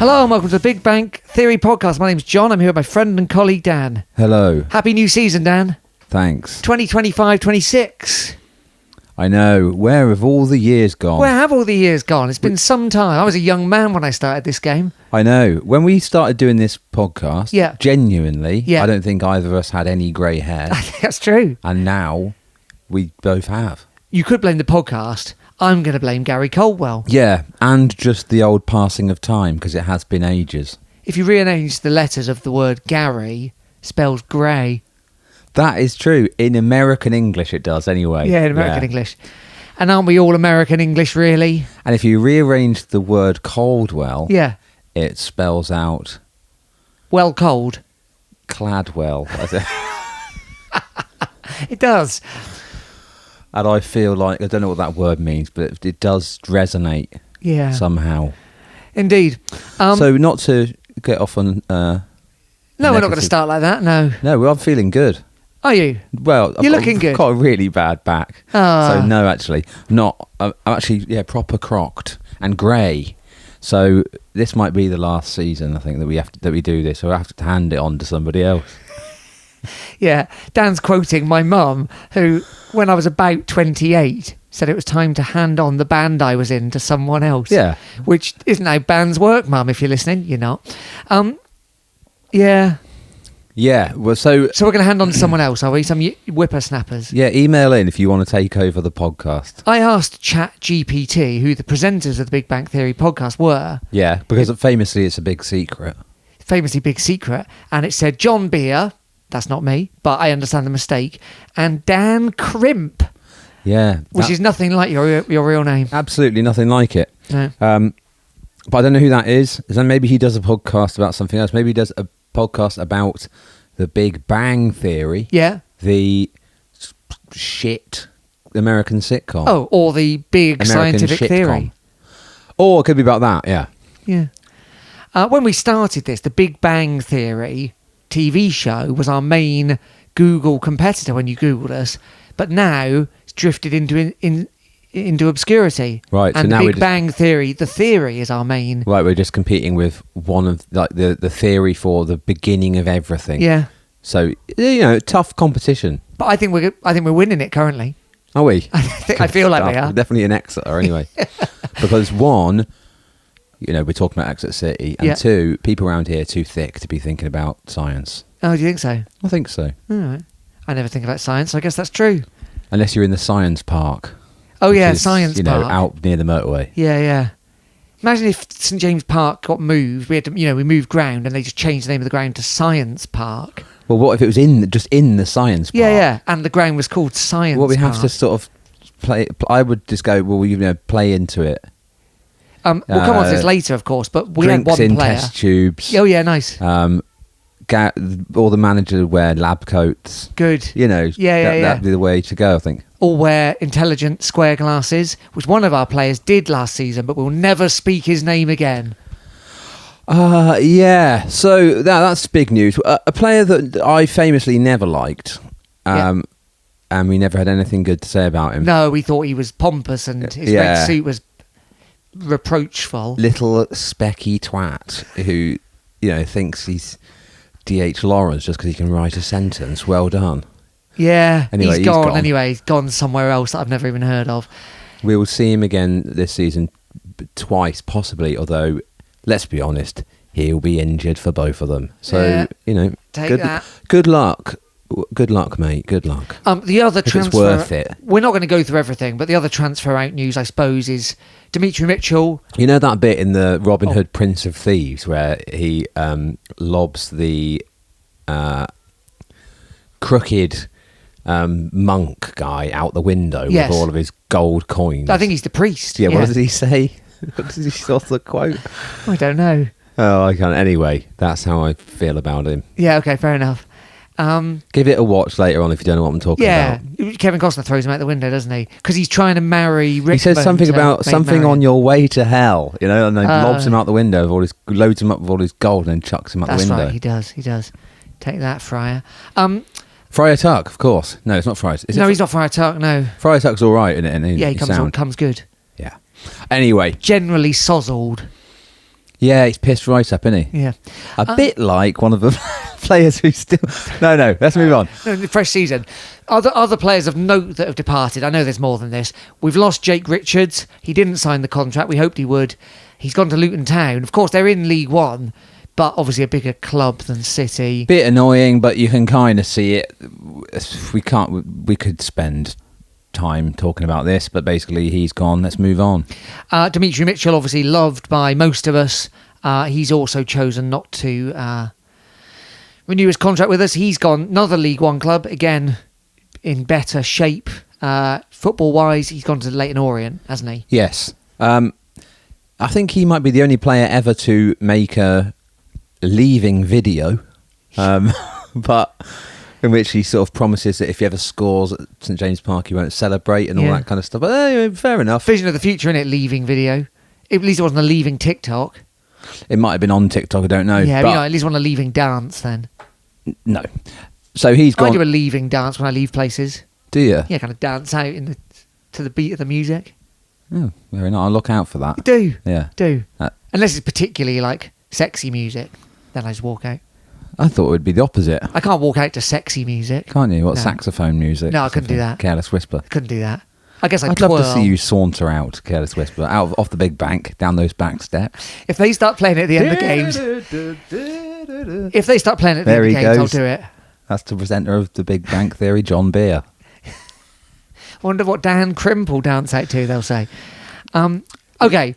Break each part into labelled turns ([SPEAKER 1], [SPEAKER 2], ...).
[SPEAKER 1] Hello and welcome to the Big Bang Theory podcast. My name's John. I'm here with my friend and colleague Dan.
[SPEAKER 2] Hello.
[SPEAKER 1] Happy new season, Dan.
[SPEAKER 2] Thanks.
[SPEAKER 1] 2025-26.
[SPEAKER 2] I know. Where have all the years gone?
[SPEAKER 1] Where have all the years gone? It's been some time. I was a young man when I started this game.
[SPEAKER 2] I know. When we started doing this podcast, genuinely, I don't think either of us had any grey hair.
[SPEAKER 1] I think that's true.
[SPEAKER 2] And now we both have.
[SPEAKER 1] You could blame the podcast. I'm going to blame Gary Caldwell.
[SPEAKER 2] Yeah, and just the old passing of time, because it has been ages.
[SPEAKER 1] If you rearrange the letters of the word Gary, spells grey.
[SPEAKER 2] That is true. In American English it does anyway.
[SPEAKER 1] Yeah, in American English. And aren't we all American English, really?
[SPEAKER 2] And if you rearrange the word Caldwell, it spells out...
[SPEAKER 1] Well, cold.
[SPEAKER 2] Cladwell.
[SPEAKER 1] It does.
[SPEAKER 2] And I feel like, I don't know what that word means, but it does resonate somehow.
[SPEAKER 1] Indeed.
[SPEAKER 2] So not to get off on...
[SPEAKER 1] no, we're not going to start like that, no.
[SPEAKER 2] No, I'm feeling good.
[SPEAKER 1] Are you?
[SPEAKER 2] Well,
[SPEAKER 1] You're looking good.
[SPEAKER 2] I've got a really bad back. So no, actually. Not. I'm actually, proper crocked and grey. So this might be the last season, I think, that we do this. So I have to hand it on to somebody else.
[SPEAKER 1] Yeah, Dan's quoting my mum, who, when I was about 28, said it was time to hand on the band I was in to someone else.
[SPEAKER 2] Yeah.
[SPEAKER 1] Which isn't how bands work, Mum, if you're listening. You're not. Yeah.
[SPEAKER 2] Yeah, well, so
[SPEAKER 1] we're going to hand on to someone else, are we? Some whippersnappers.
[SPEAKER 2] Yeah, email in if you want to take over the podcast.
[SPEAKER 1] I asked ChatGPT who the presenters of the Big Bang Theory podcast were.
[SPEAKER 2] Yeah, because famously it's a big secret.
[SPEAKER 1] Famously big secret. And it said John Beer... That's not me, but I understand the mistake. And Dan Crimp.
[SPEAKER 2] Yeah.
[SPEAKER 1] Which is nothing like your real name.
[SPEAKER 2] Absolutely nothing like it.
[SPEAKER 1] No.
[SPEAKER 2] But I don't know who that is. Then maybe he does a podcast about something else. Maybe he does a podcast about the Big Bang Theory.
[SPEAKER 1] Yeah.
[SPEAKER 2] The shit American sitcom.
[SPEAKER 1] Oh, or the big
[SPEAKER 2] American
[SPEAKER 1] scientific theory.
[SPEAKER 2] Or it could be about that, yeah.
[SPEAKER 1] Yeah. When we started this, the Big Bang Theory... TV show was our main Google competitor when you Googled us, but now it's drifted into obscurity.
[SPEAKER 2] Right,
[SPEAKER 1] and
[SPEAKER 2] so now
[SPEAKER 1] Big Bang Theory, the theory is our main.
[SPEAKER 2] Right, we're just competing with one of the theory for the beginning of everything.
[SPEAKER 1] Yeah.
[SPEAKER 2] So tough competition.
[SPEAKER 1] But I think we're winning it currently.
[SPEAKER 2] Are we?
[SPEAKER 1] I feel like we are.
[SPEAKER 2] We're definitely in Exeter anyway, because one. We're talking about Exeter City, and two, people around here are too thick to be thinking about science.
[SPEAKER 1] Oh, do you think so?
[SPEAKER 2] I think so.
[SPEAKER 1] All right. I never think about science, so I guess that's true.
[SPEAKER 2] Unless you're in the science park.
[SPEAKER 1] Oh, yeah, science park.
[SPEAKER 2] Out near the motorway.
[SPEAKER 1] Yeah, yeah. Imagine if St James Park got moved. We had to, we moved ground, and they just changed the name of the ground to Science Park.
[SPEAKER 2] Well, what if it was just in the science park?
[SPEAKER 1] Yeah, yeah, and the ground was called Science Park.
[SPEAKER 2] Well, we have to sort of play. I would just go, play into it.
[SPEAKER 1] We'll come on to this later, of course, but we had one player.
[SPEAKER 2] Drinks in test tubes.
[SPEAKER 1] Oh, yeah, nice.
[SPEAKER 2] All the managers wear lab coats.
[SPEAKER 1] Good.
[SPEAKER 2] That'd be the way to go, I think.
[SPEAKER 1] All wear intelligent square glasses, which one of our players did last season, but we'll never speak his name again.
[SPEAKER 2] Yeah. So that's big news. A player that I famously never liked, and we never had anything good to say about him.
[SPEAKER 1] No, we thought he was pompous and his red suit was reproachful.
[SPEAKER 2] Little specky twat who thinks he's D.H. Lawrence just because he can write a sentence. Well done.
[SPEAKER 1] Yeah.
[SPEAKER 2] Anyway,
[SPEAKER 1] he's gone. Anyway, he's gone somewhere else that I've never even heard of.
[SPEAKER 2] We will see him again this season twice possibly, although let's be honest, he'll be injured for both of them, so
[SPEAKER 1] take that.
[SPEAKER 2] Good luck. Good luck, mate. Good luck.
[SPEAKER 1] The other transfer...
[SPEAKER 2] It's worth it.
[SPEAKER 1] We're not going to go through everything, but the other transfer out news, I suppose, is Dimitri Mitchell.
[SPEAKER 2] You know that bit in the Robin Hood Prince of Thieves where he lobs the crooked monk guy out the window with all of his gold coins?
[SPEAKER 1] I think he's the priest.
[SPEAKER 2] Yeah, what does he say? What does he sort of quote?
[SPEAKER 1] I don't know.
[SPEAKER 2] Oh, I can't. Anyway, that's how I feel about him.
[SPEAKER 1] Yeah, okay, fair enough.
[SPEAKER 2] Give it a watch later on if you don't know what I'm talking about.
[SPEAKER 1] Yeah, Kevin Costner throws him out the window, doesn't he? Because he's trying to marry Rick.
[SPEAKER 2] He says something about something on your way to hell, and then lobs him out the window, loads him up with all his gold, and then chucks him out the window.
[SPEAKER 1] That's right, he does. Take that, Friar.
[SPEAKER 2] Friar Tuck, of course. No, it's not Friar.
[SPEAKER 1] He's not Friar Tuck, no.
[SPEAKER 2] Friar Tuck's all right, isn't it?
[SPEAKER 1] He comes good.
[SPEAKER 2] Yeah. Anyway.
[SPEAKER 1] Generally sozzled.
[SPEAKER 2] Yeah, he's pissed right up, isn't he?
[SPEAKER 1] Yeah.
[SPEAKER 2] A bit like one of the players who still... No, let's move on.
[SPEAKER 1] No, the fresh season. Other players of note that have departed. I know there's more than this. We've lost Jake Richards. He didn't sign the contract. We hoped he would. He's gone to Luton Town. Of course, they're in League One, but obviously a bigger club than City.
[SPEAKER 2] Bit annoying, but you can kind of see it. We could spend time talking about this, but basically he's gone. Let's move on.
[SPEAKER 1] Dimitri Mitchell, obviously loved by most of us. He's also chosen not to renew his contract with us. He's gone. Another League One club, again in better shape football wise. He's gone to the Leyton Orient, hasn't he?
[SPEAKER 2] Yes. I think he might be the only player ever to make a leaving video, but in which he sort of promises that if he ever scores at St James Park, he won't celebrate and all that kind of stuff. But fair enough.
[SPEAKER 1] Vision of the future, innit? Leaving video. At least it wasn't a leaving TikTok.
[SPEAKER 2] It might have been on TikTok, I don't know.
[SPEAKER 1] Yeah,
[SPEAKER 2] but
[SPEAKER 1] at least want a leaving dance then.
[SPEAKER 2] No. So he's gone.
[SPEAKER 1] I do a leaving dance when I leave places.
[SPEAKER 2] Do you?
[SPEAKER 1] Yeah, kind of dance out to the beat of the music.
[SPEAKER 2] Oh, very nice. I'll look out for that.
[SPEAKER 1] You do.
[SPEAKER 2] Yeah.
[SPEAKER 1] Do. Unless it's particularly like sexy music, then I just walk out.
[SPEAKER 2] I thought it would be the opposite.
[SPEAKER 1] I can't walk out to sexy music.
[SPEAKER 2] Can't you? What,
[SPEAKER 1] No.
[SPEAKER 2] saxophone music?
[SPEAKER 1] No, I couldn't do that.
[SPEAKER 2] Careless Whisper.
[SPEAKER 1] Couldn't do that. I guess
[SPEAKER 2] I'd love to see you saunter out, Careless Whisper, off the big bank, down those back steps.
[SPEAKER 1] If they start playing at the end of games, if they start playing at the
[SPEAKER 2] There
[SPEAKER 1] end of
[SPEAKER 2] he
[SPEAKER 1] games,
[SPEAKER 2] goes.
[SPEAKER 1] I'll do it.
[SPEAKER 2] That's the presenter of the Big Bank Theory, John Beer.
[SPEAKER 1] Wonder what Dan Crimp will dance out to, they'll say. Okay,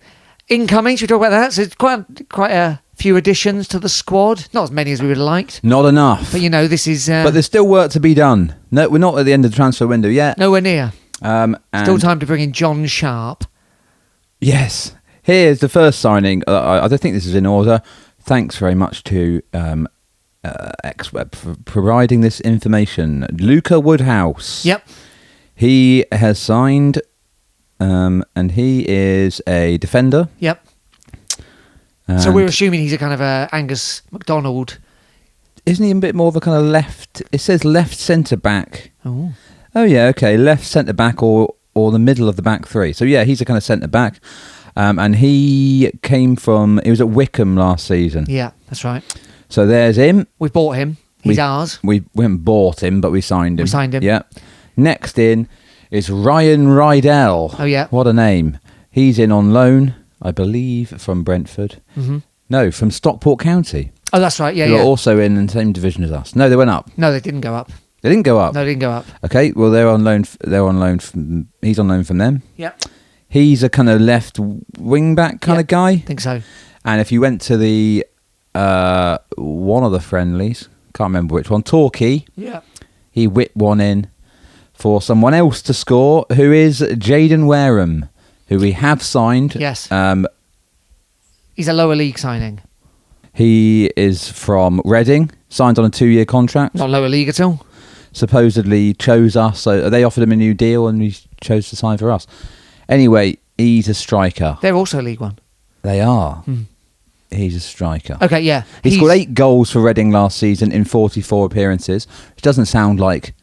[SPEAKER 1] incoming, should we talk about that? So it's quite a few additions to the squad. Not as many as we would have liked.
[SPEAKER 2] Not enough.
[SPEAKER 1] But, this is...
[SPEAKER 2] but there's still work to be done. No, we're not at the end of the transfer window yet.
[SPEAKER 1] Nowhere near.
[SPEAKER 2] And
[SPEAKER 1] Still time to bring in John Sharp.
[SPEAKER 2] Yes. Here's the first signing. I don't think this is in order. Thanks very much to XWeb for providing this information. Luca Woodhouse.
[SPEAKER 1] Yep.
[SPEAKER 2] He has signed, and he is a defender.
[SPEAKER 1] Yep. So we're assuming he's a kind of a Angus MacDonald.
[SPEAKER 2] Isn't he a bit more of a kind of left? It says left centre back.
[SPEAKER 1] Oh,
[SPEAKER 2] yeah, okay, left centre back or the middle of the back three. So yeah, he's a kind of centre back, and he was at Wickham last season.
[SPEAKER 1] Yeah, that's right.
[SPEAKER 2] So there's him.
[SPEAKER 1] We bought him. He's ours.
[SPEAKER 2] We haven't bought him, but we signed him.
[SPEAKER 1] We signed him.
[SPEAKER 2] Yeah. Next in is Ryan Rydell.
[SPEAKER 1] Oh yeah,
[SPEAKER 2] what a name. He's in on loan, I believe, from Brentford.
[SPEAKER 1] Mm-hmm.
[SPEAKER 2] No, from Stockport County.
[SPEAKER 1] Oh, that's right. Yeah,
[SPEAKER 2] Who
[SPEAKER 1] yeah.
[SPEAKER 2] are also in the same division as us. No, they went up.
[SPEAKER 1] No, they didn't go up.
[SPEAKER 2] They didn't go up.
[SPEAKER 1] No, they didn't go up.
[SPEAKER 2] Okay, well they're on loan. He's on loan from them.
[SPEAKER 1] Yep.
[SPEAKER 2] He's a kind of left wing back kind of guy.
[SPEAKER 1] I think so.
[SPEAKER 2] And if you went to the one of the friendlies, can't remember which one, Torquay.
[SPEAKER 1] Yeah.
[SPEAKER 2] He whipped one in for someone else to score, who is Jaden Wareham, who we have signed.
[SPEAKER 1] Yes. He's a lower league signing.
[SPEAKER 2] He is from Reading, signed on a 2-year contract.
[SPEAKER 1] Not lower league at all.
[SPEAKER 2] Supposedly chose us, so they offered him a new deal and he chose to sign for us. Anyway, he's a striker.
[SPEAKER 1] They're also League One.
[SPEAKER 2] They are. He's a striker.
[SPEAKER 1] Okay, yeah.
[SPEAKER 2] He scored 8 goals for Reading last season in 44 appearances, which doesn't sound like,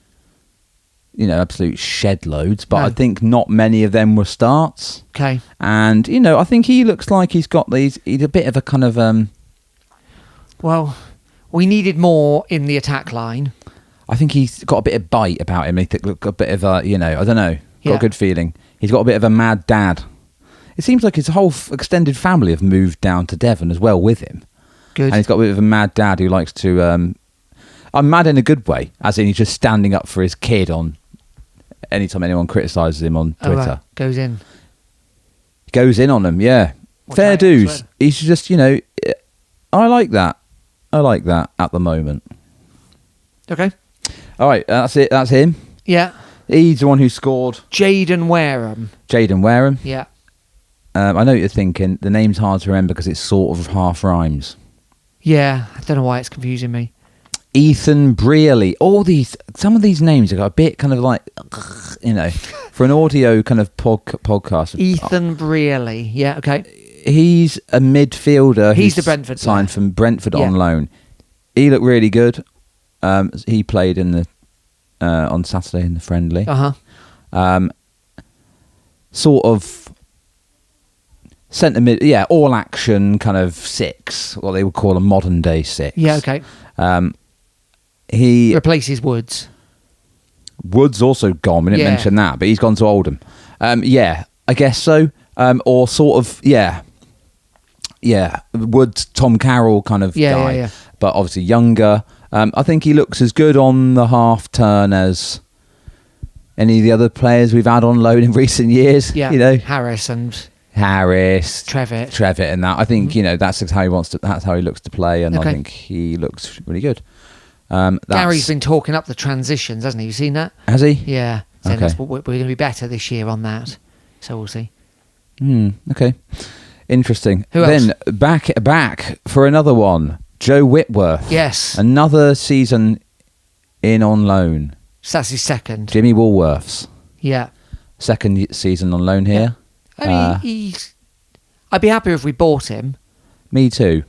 [SPEAKER 2] absolute shed loads, but
[SPEAKER 1] No.
[SPEAKER 2] I think not many of them were starts.
[SPEAKER 1] Okay.
[SPEAKER 2] And, I think he looks like he's got he's a bit of a kind of...
[SPEAKER 1] Well, we needed more in the attack line.
[SPEAKER 2] I think he's got a bit of bite about him. He's got a bit of a, I don't know, got
[SPEAKER 1] Yeah.
[SPEAKER 2] a good feeling. He's got a bit of a mad dad. It seems like his whole extended family have moved down to Devon as well with him.
[SPEAKER 1] Good.
[SPEAKER 2] And he's got a bit of a mad dad who likes to... I'm mad in a good way, as in he's just standing up for his kid on... Anytime anyone criticises him on Twitter.
[SPEAKER 1] Right. Goes in.
[SPEAKER 2] He goes in on them, yeah.
[SPEAKER 1] Watch
[SPEAKER 2] Fair
[SPEAKER 1] out,
[SPEAKER 2] dues.
[SPEAKER 1] swear.
[SPEAKER 2] He's just, I like that. I like that at the moment.
[SPEAKER 1] Okay.
[SPEAKER 2] All right, that's it. That's him.
[SPEAKER 1] Yeah.
[SPEAKER 2] He's the one who scored.
[SPEAKER 1] Jaden Wareham.
[SPEAKER 2] Jaden Wareham.
[SPEAKER 1] Yeah.
[SPEAKER 2] I know what you're thinking. The name's hard to remember because it's sort of half rhymes.
[SPEAKER 1] Yeah. I don't know why it's confusing me.
[SPEAKER 2] Ethan Brearley. Some of these names have got a bit kind of like, for an audio kind of podcast.
[SPEAKER 1] Ethan Brearley. Yeah, okay.
[SPEAKER 2] He's a midfielder.
[SPEAKER 1] He's
[SPEAKER 2] who's
[SPEAKER 1] the Brentford
[SPEAKER 2] signed
[SPEAKER 1] player.
[SPEAKER 2] from Brentford
[SPEAKER 1] Yeah.
[SPEAKER 2] on loan. He looked really good. He played in the on Saturday in the friendly.
[SPEAKER 1] Uh-huh.
[SPEAKER 2] Sort of centre mid, all action kind of 6, what they would call a modern day 6.
[SPEAKER 1] Yeah, okay.
[SPEAKER 2] He
[SPEAKER 1] replaces Woods.
[SPEAKER 2] Woods also gone. We didn't mention that, but he's gone to Oldham. I guess so. Or sort of, Woods, Tom Carroll kind of guy,
[SPEAKER 1] yeah.
[SPEAKER 2] But obviously younger. I think he looks as good on the half turn as any of the other players we've had on loan in recent years.
[SPEAKER 1] Yeah,
[SPEAKER 2] you know,
[SPEAKER 1] Harris,
[SPEAKER 2] Trevitt, and that. I think that's how he wants to. That's how he looks to play, and
[SPEAKER 1] okay.
[SPEAKER 2] I think he looks really good.
[SPEAKER 1] Gary's been talking up the transitions, hasn't he? You seen that?
[SPEAKER 2] Has he?
[SPEAKER 1] Yeah, saying
[SPEAKER 2] Okay.
[SPEAKER 1] we're going to be better this year on that. So we'll see.
[SPEAKER 2] Okay, interesting.
[SPEAKER 1] Who else?
[SPEAKER 2] Then back for another one. Joe Whitworth.
[SPEAKER 1] Yes.
[SPEAKER 2] Another season in on loan.
[SPEAKER 1] So that's his second.
[SPEAKER 2] Jimmy Woolworths.
[SPEAKER 1] Yeah.
[SPEAKER 2] Second season on loan here.
[SPEAKER 1] I mean, I'd be happy if we bought him.
[SPEAKER 2] Me too.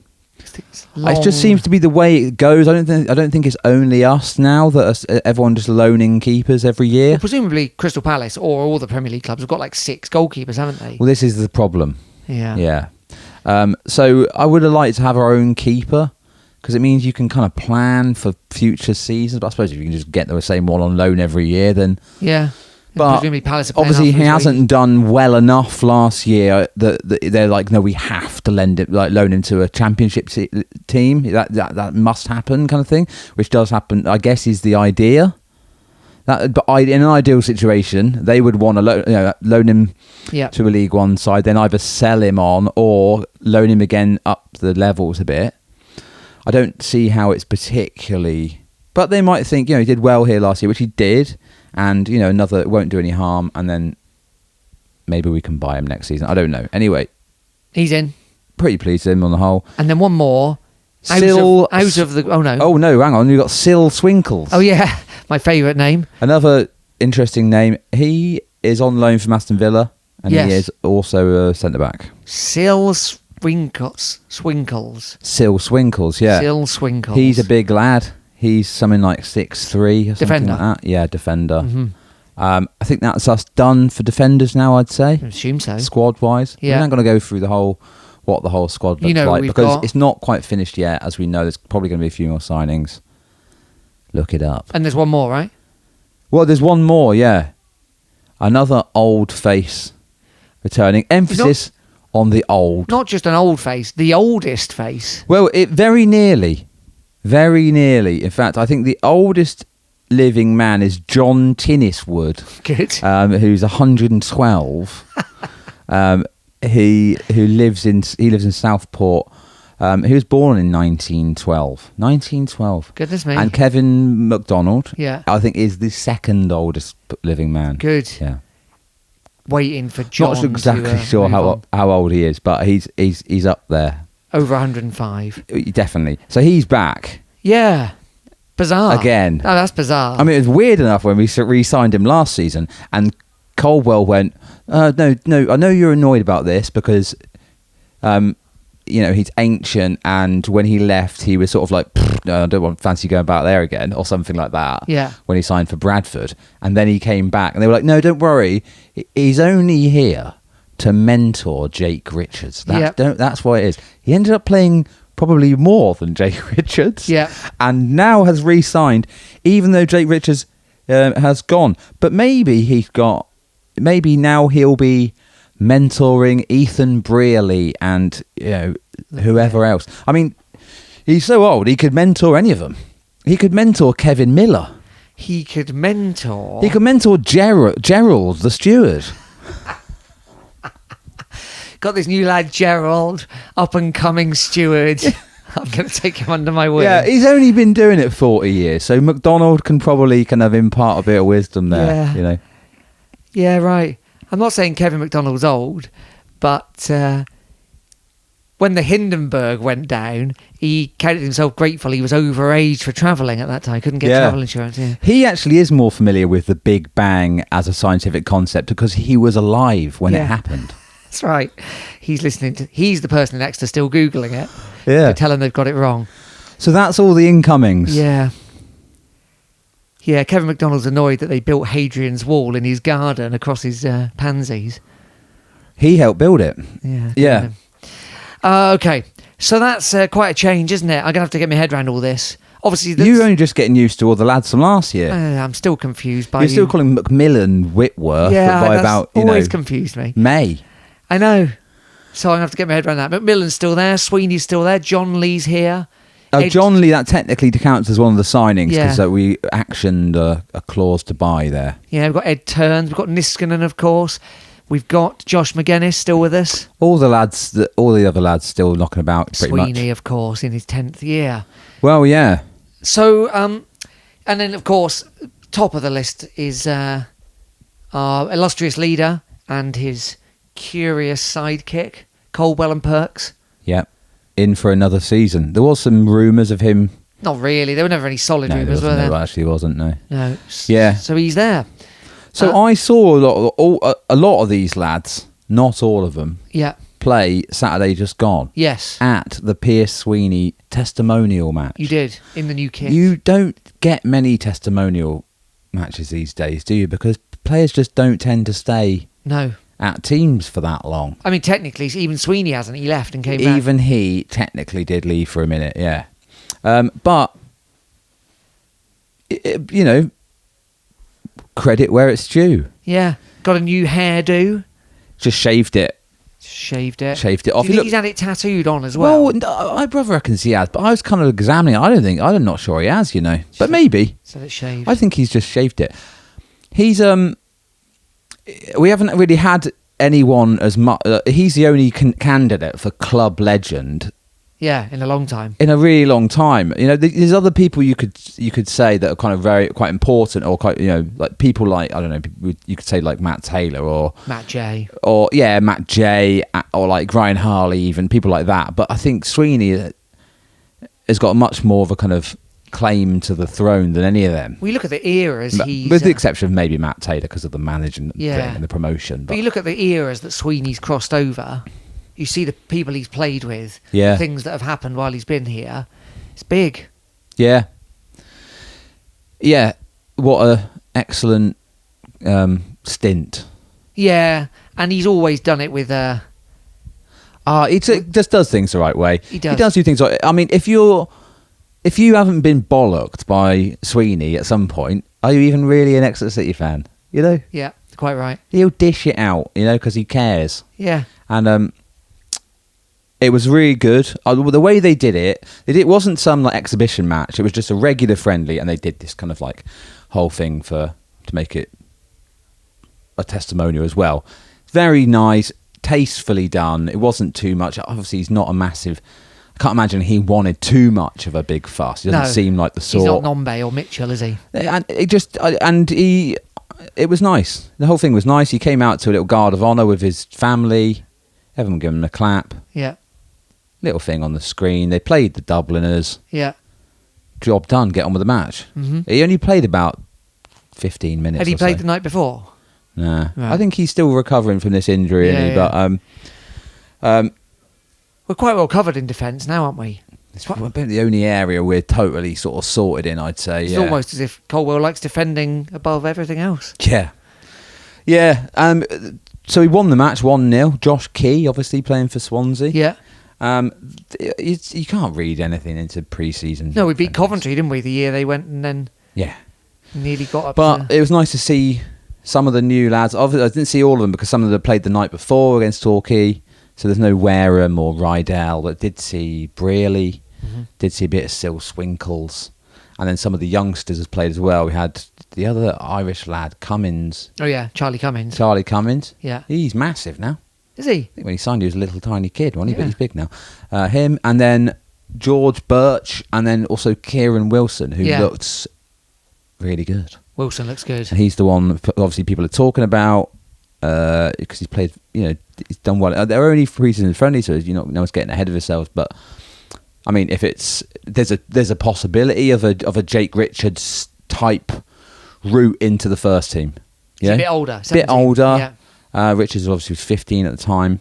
[SPEAKER 1] Long.
[SPEAKER 2] It just seems to be the way it goes. I don't think it's only us now that everyone just loaning keepers every year.
[SPEAKER 1] Well, presumably Crystal Palace or all the Premier League clubs have got like 6 goalkeepers, haven't they?
[SPEAKER 2] Well, this is the problem.
[SPEAKER 1] Yeah.
[SPEAKER 2] So I would have liked to have our own keeper because it means you can kind of plan for future seasons. But I suppose if you can just get the same one on loan every year, then
[SPEAKER 1] yeah.
[SPEAKER 2] But
[SPEAKER 1] presumably Palace are paying
[SPEAKER 2] obviously
[SPEAKER 1] half
[SPEAKER 2] he
[SPEAKER 1] his
[SPEAKER 2] hasn't
[SPEAKER 1] wages.
[SPEAKER 2] done well enough last year that they're like, no, we have to loan him to a championship team. That must happen, kind of thing, which does happen. I guess is the idea. But in an ideal situation, they would want to loan him to a League One side, then either sell him on or loan him again up the levels a bit. I don't see how it's particularly, but they might think he did well here last year, which he did. And, another won't do any harm. And then maybe we can buy him next season. I don't know. Anyway.
[SPEAKER 1] He's in.
[SPEAKER 2] Pretty pleased with him on the whole.
[SPEAKER 1] And then one more. Out of the... Oh, no.
[SPEAKER 2] Oh, no. Hang on. You've got Sil Swinkles.
[SPEAKER 1] Oh, yeah. My favourite name.
[SPEAKER 2] Another interesting name. He is on loan from Aston Villa. And he is also a centre-back.
[SPEAKER 1] Sil Swinkles.
[SPEAKER 2] Sil Swinkles, yeah.
[SPEAKER 1] Sil Swinkles.
[SPEAKER 2] He's a big lad. He's something like 6'3" or something
[SPEAKER 1] defender.
[SPEAKER 2] like that. Yeah, defender.
[SPEAKER 1] Mm-hmm.
[SPEAKER 2] I think that's us done for defenders now, I'd say.
[SPEAKER 1] I assume so.
[SPEAKER 2] Squad-wise.
[SPEAKER 1] Yeah.
[SPEAKER 2] We're not going to go through what the whole squad looks like because it's not quite finished yet. As we know, there's probably going to be a few more signings. Look it up.
[SPEAKER 1] And there's one more, right?
[SPEAKER 2] Well, there's one more, yeah. Another old face returning. Emphasis on the old.
[SPEAKER 1] Not just an old face, the oldest face.
[SPEAKER 2] Well, it very nearly. In fact, I think the oldest living man is John Tinniswood.
[SPEAKER 1] Good.
[SPEAKER 2] Who's 112. He lives in Southport. He was born in 1912.
[SPEAKER 1] Goodness me.
[SPEAKER 2] And Kevin McDonald, I think, is the second oldest living man.
[SPEAKER 1] Good.
[SPEAKER 2] Yeah.
[SPEAKER 1] Waiting for John.
[SPEAKER 2] Not exactly sure how old he is, but he's up there.
[SPEAKER 1] Over 105.
[SPEAKER 2] Definitely. So he's back.
[SPEAKER 1] Yeah. Bizarre.
[SPEAKER 2] Again.
[SPEAKER 1] Oh, that's bizarre.
[SPEAKER 2] I mean, it was weird enough when we re-signed him last season, and Colwell went, no, I know you're annoyed about this because, he's ancient, and when he left, he was sort of like, no, I don't fancy going back there again, or something like that.
[SPEAKER 1] Yeah. When
[SPEAKER 2] he signed for Bradford. And then he came back, and they were like, no, don't worry, he's only here to mentor Jake Richards. That's what it is. He ended up playing probably more than Jake Richards.
[SPEAKER 1] Yeah.
[SPEAKER 2] And now has re-signed, even though Jake Richards has gone. But maybe now he'll be mentoring Ethan Brearley and whoever else. I mean, he's so old, he could mentor any of them. He could mentor Kevin Miller.
[SPEAKER 1] He could mentor
[SPEAKER 2] Gerald, the steward.
[SPEAKER 1] Got this new lad, Gerald, up-and-coming steward. I'm going to take him under my wing.
[SPEAKER 2] Yeah, he's only been doing it 40 years, so McDonald can probably impart a bit of wisdom there,
[SPEAKER 1] Yeah, right. I'm not saying Kevin McDonald's old, but when the Hindenburg went down, he counted himself grateful he was overage for travelling at that time. Couldn't get travel insurance. Yeah.
[SPEAKER 2] He actually is more familiar with the Big Bang as a scientific concept because he was alive when it happened.
[SPEAKER 1] That's right. He's the person next to still Googling it.
[SPEAKER 2] Yeah.
[SPEAKER 1] To tell them they've got it wrong.
[SPEAKER 2] So that's all the incomings.
[SPEAKER 1] Yeah. Yeah, Kevin McDonald's annoyed that they built Hadrian's Wall in his garden across his pansies.
[SPEAKER 2] He helped build it.
[SPEAKER 1] Yeah. Okay. So that's quite a change, isn't it? I'm going to have to get my head around all this. Obviously,
[SPEAKER 2] You're only just getting used to all the lads from last year.
[SPEAKER 1] I'm still confused by
[SPEAKER 2] You're still calling Macmillan Whitworth by about,
[SPEAKER 1] always confused me.
[SPEAKER 2] May.
[SPEAKER 1] I know. So I'm going to have to get my head around that. Macmillan's still there. Sweeney's still there. John Lee's here.
[SPEAKER 2] John Lee, that technically counts as one of the signings because we actioned a clause to buy there.
[SPEAKER 1] Yeah, we've got Ed Turns. We've got Niskanen, of course. We've got Josh McGuinness still with us.
[SPEAKER 2] All the other lads still knocking about pretty much.
[SPEAKER 1] Sweeney, of course, in his 10th year.
[SPEAKER 2] Well, yeah.
[SPEAKER 1] So, and then, of course, top of the list is our illustrious leader and his curious sidekick, Coldwell and Perks.
[SPEAKER 2] Yeah, in for another season. There was some rumours of him.
[SPEAKER 1] Not really. There were never any solid rumours, were there?
[SPEAKER 2] No, actually wasn't, no.
[SPEAKER 1] No.
[SPEAKER 2] Yeah.
[SPEAKER 1] So he's there.
[SPEAKER 2] So I saw a lot of these lads, not all of them, play Saturday just gone.
[SPEAKER 1] Yes.
[SPEAKER 2] At the Pierce Sweeney testimonial match.
[SPEAKER 1] You did, in the new kit.
[SPEAKER 2] You don't get many testimonial matches these days, do you? Because players just don't tend to stay at teams for that long.
[SPEAKER 1] I mean, technically, even Sweeney hasn't. He left and came back.
[SPEAKER 2] Even he technically did leave for a minute, yeah. But, you know, credit where it's due.
[SPEAKER 1] Yeah. Got a new hairdo.
[SPEAKER 2] Just shaved it.
[SPEAKER 1] Shaved it
[SPEAKER 2] off.
[SPEAKER 1] Do you think he's had it tattooed on as well?
[SPEAKER 2] Well, my brother reckons he has, but I was kind of examining it. I'm not sure he has, you know. But maybe.
[SPEAKER 1] So it's shaved.
[SPEAKER 2] I think he's just shaved it. He's we haven't really had anyone as much. He's the only candidate for club legend.
[SPEAKER 1] Yeah, in a long time.
[SPEAKER 2] In a really long time. You know, there's other people you could say that are kind of quite important, or quite, you know, like people like, I don't know, you could say like Matt Taylor or
[SPEAKER 1] Matt J.
[SPEAKER 2] Or Matt J, or like Ryan Harley, even people like that. But I think Sweeney has got much more of a kind of claim to the throne than any of them.
[SPEAKER 1] We look at the eras
[SPEAKER 2] with the exception of maybe Matt Taylor because of the management thing and the promotion.
[SPEAKER 1] But you look at the eras that Sweeney's crossed over. You see the people he's played with, things that have happened while he's been here. It's big. Yeah.
[SPEAKER 2] Yeah. What a excellent stint.
[SPEAKER 1] Yeah, and he's always done it with...
[SPEAKER 2] he just does things the right way.
[SPEAKER 1] He does.
[SPEAKER 2] He does do things right. I mean, if you haven't been bollocked by Sweeney at some point, are you even really an Exeter City fan? You know?
[SPEAKER 1] Yeah, quite right.
[SPEAKER 2] He'll dish it out, you know, because he cares.
[SPEAKER 1] Yeah.
[SPEAKER 2] And it was really good. The way they did it wasn't some like exhibition match. It was just a regular friendly, and they did this kind of like whole thing to make it a testimonial as well. Very nice, tastefully done. It wasn't too much. Obviously, he's not a massive... I can't imagine he wanted too much of a big fuss. He doesn't seem like the sort.
[SPEAKER 1] He's not Nombe or Mitchell, is he?
[SPEAKER 2] And it was nice. The whole thing was nice. He came out to a little guard of honour with his family. Everyone gave him a clap.
[SPEAKER 1] Yeah.
[SPEAKER 2] Little thing on the screen. They played the Dubliners.
[SPEAKER 1] Yeah.
[SPEAKER 2] Job done. Get on with the match. Mm-hmm. He only played about 15 minutes.
[SPEAKER 1] Had he played the night before?
[SPEAKER 2] Nah.
[SPEAKER 1] Right.
[SPEAKER 2] I think he's still recovering from this injury, but
[SPEAKER 1] we're quite well covered in defence now, aren't we?
[SPEAKER 2] It's about the only area we're totally sort of sorted in, I'd say.
[SPEAKER 1] It's almost as if Coldwell likes defending above everything else.
[SPEAKER 2] Yeah. Yeah. So he won the match 1-0. Josh Key, obviously, playing for Swansea.
[SPEAKER 1] Yeah.
[SPEAKER 2] You can't read anything into pre-season.
[SPEAKER 1] No, we beat Coventry, didn't we, the year they went and then nearly got up.
[SPEAKER 2] But it was nice to see some of the new lads. Obviously, I didn't see all of them because some of them played the night before against Torquay. So there's no Wareham or Rydell, but did see Brearley, did see a bit of Sil Swinkles, and then some of the youngsters has played as well. We had the other Irish lad, Cummins.
[SPEAKER 1] Oh yeah, Charlie Cummins.
[SPEAKER 2] Yeah. He's massive now.
[SPEAKER 1] Is he?
[SPEAKER 2] I think when he signed, he was a little tiny kid, wasn't he? But he's big now. Him, and then George Birch, and then also Kieran Wilson, who looked really good.
[SPEAKER 1] Wilson looks good.
[SPEAKER 2] And he's the one, obviously, people are talking about, because he's played, he's done well. They're only pre-season friendly, so no one's getting ahead of themselves. But I mean, if there's a possibility of a Jake Richards type route into the first team.
[SPEAKER 1] He's a bit older. 17.
[SPEAKER 2] Yeah. Richards obviously was 15 at the time.